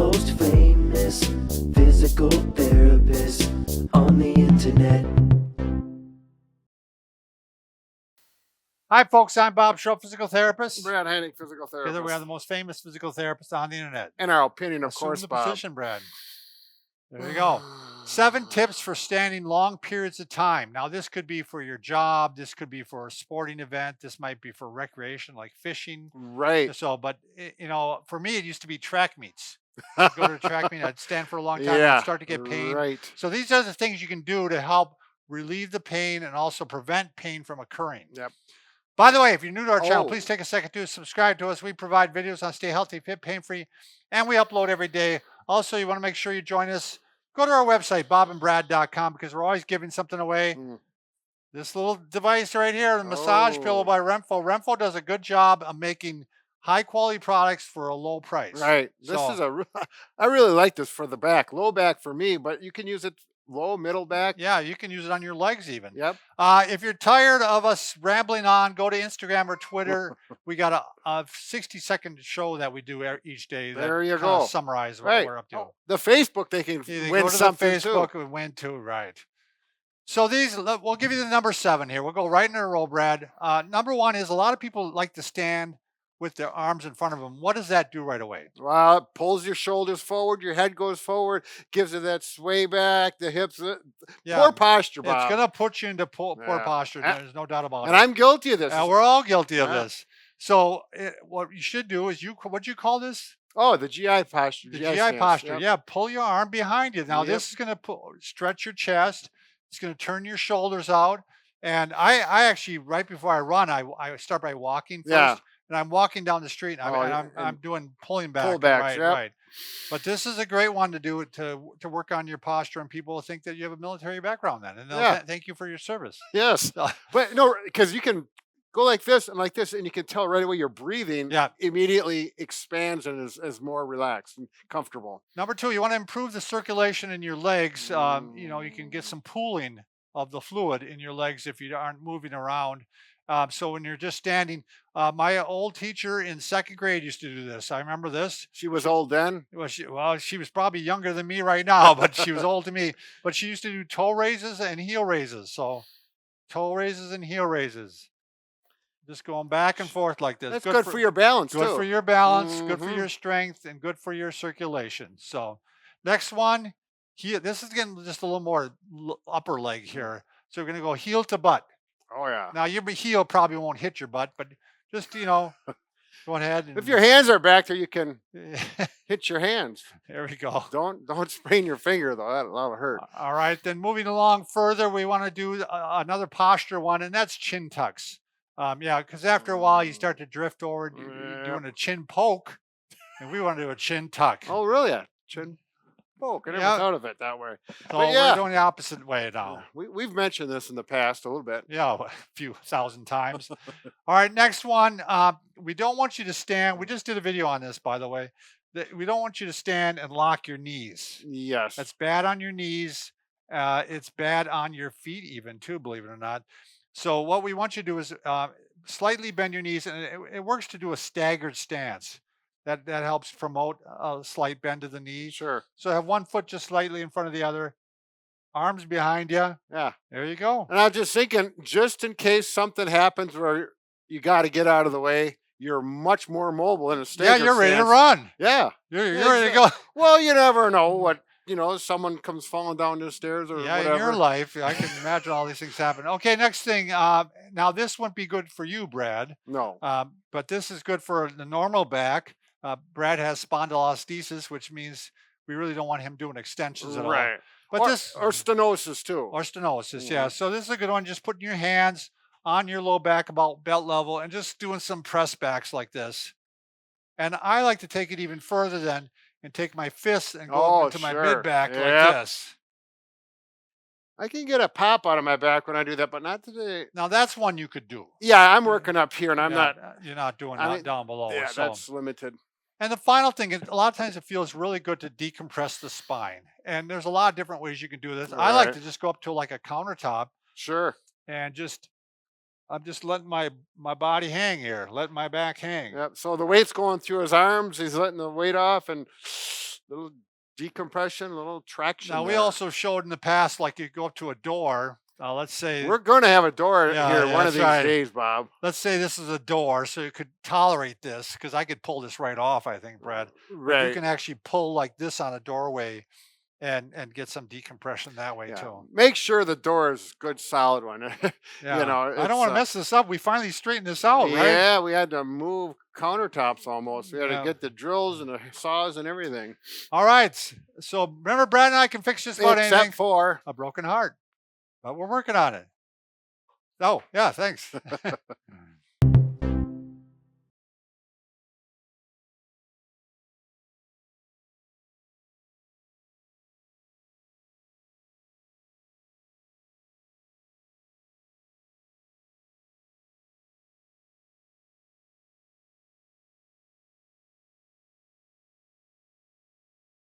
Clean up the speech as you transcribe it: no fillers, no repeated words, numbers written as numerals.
most famous physical therapist on the internet. Hi, folks. I'm Bob Shaw, physical therapist. Brad Henning, physical therapist. Together we are the most famous physical therapists on the internet. In our opinion, of Assume course, the Bob. position, Brad. There you go. 7 tips for standing long periods of time. Now, this could be for your job. This could be for a sporting event. This might be for recreation, like fishing. Right. So, but for me, it used to be track meets. I'd go to a track meet. I'd stand for a long time. Yeah, I'd start to get pain. right. So these are the things you can do to help relieve the pain and also prevent pain from occurring. Yep. By the way, if you're new to our channel, Oh. please take a second to subscribe to us. We provide videos on stay healthy, fit, pain-free, and we upload every day. Also, you want to make sure you join us. Go to our website, bobandbrad.com, because we're always giving something away. This little device right here, the massage pillow by Renfo. Renfo does a good job of making high-quality products for a low price. Right. I really like this for the back. Low back for me, but you can use it low, middle back. Yeah, you can use it on your legs even. Yep. If you're tired of us rambling on, go to Instagram or Twitter. We got a 60-second show that we do each day. There you go. Go. Summarize what Right. we're up to. The Facebook, they can win go to something the Facebook too. and win too, right? So we'll give you the number 7 here. We'll go right in a row, Brad. Number 1 is a lot of people like to stand with their arms in front of them. What does that do right away? Well, it pulls your shoulders forward, your head goes forward, gives it that sway back, the hips. Poor posture, Bob. It's going to put you into poor posture. There's no doubt about it. And I'm guilty of this. We're all guilty of this. So what you should do is what'd you call this? Oh, the GI posture. The GI posture. Yep. Yeah, pull your arm behind you. Now this is going to stretch your chest. It's going to turn your shoulders out. And I actually, right before I run, I start by walking first. Yeah. And I'm walking down the street and I'm doing pulling back. Pullbacks, right. But this is a great one to do to work on your posture, and people will think that you have a military background then. And they'll thank you for your service. Yes. But no, because you can go like this, and you can tell right away your breathing immediately expands and is more relaxed and comfortable. Number 2, you want to improve the circulation in your legs. You can get some pooling of the fluid in your legs if you aren't moving around. So when you're just standing, my old teacher in 2nd grade used to do this. I remember this. She was old then? Well, she was probably younger than me right now, but she was old to me. But she used to do toe raises and heel raises. So toe raises and heel raises. Just going back and forth like this. That's good for your balance, Good for your balance, good for your strength, and good for your circulation. So next one, this is getting just a little more upper leg here. So we're going to go heel to butt. Oh, yeah. Now, your heel probably won't hit your butt, but just, go ahead. If your hands are back there, you can hit your hands. There we go. Don't sprain your finger, though. That'll hurt. All right. Then moving along further, we want to do another posture one, and that's chin tucks. Because after a while, you start to drift over. You're doing a chin poke, and we want to do a chin tuck. Oh, really? Chin poke. I never thought of it that way. So we're doing the opposite way now. We've mentioned this in the past a little bit. Yeah, a few thousand times. All right, next one. We don't want you to stand. We just did a video on this, by the way. We don't want you to stand and lock your knees. Yes. That's bad on your knees. It's bad on your feet even, too, believe it or not. So what we want you to do is slightly bend your knees, and it works to do a staggered stance. That helps promote a slight bend to the knee. Sure. So have one foot just slightly in front of the other, arms behind you. Yeah. There you go. And I was just thinking, just in case something happens where you got to get out of the way, you're much more mobile in a staggered Yeah, you're ready stance. to run. Yeah. You're ready to go. Well, you never know what. Someone comes falling down the stairs or whatever. In your life, I can imagine all these things happen. Okay, next thing. Now, this wouldn't be good for you, Brad. No. But this is good for the normal back. Brad has spondylolisthesis, which means we really don't want him doing extensions at all. Right. But or stenosis, too. Or stenosis, yeah. So this is a good one. Just putting your hands on your low back about belt level and just doing some press backs like this. And I like to take it even further then and take my fists and go into my mid back like this. I can get a pop out of my back when I do that, but not today. Now that's one you could do. Yeah, I'm working up here, and You're not doing down below. Yeah, that's limited. And the final thing is, a lot of times it feels really good to decompress the spine. And there's a lot of different ways you can do this. I like to just go up to like a countertop. Sure. And I'm just letting my body hang here, letting my back hang. Yep. So the weight's going through his arms. He's letting the weight off, and little decompression, a little traction. Now we there. also showed in the past, like you go up to a door. Let's say We're going to have a door Yeah, here yeah, one of that's these right. days, Bob. let's say this is a door, so you could tolerate this because I could pull this right off. I think, Brad. You Right. can actually pull like this on a doorway, and get some decompression that way Yeah. too. Make sure the door is a good, solid one. Yeah. You know, I don't it's, want to mess this up. We finally straightened this out, right? Yeah, we had to move countertops almost. We had Yeah. to get the drills and the saws and everything. All right. So remember, Brad and I can fix just about anything. Except for A broken heart, but we're working on it. Oh, yeah. Thanks.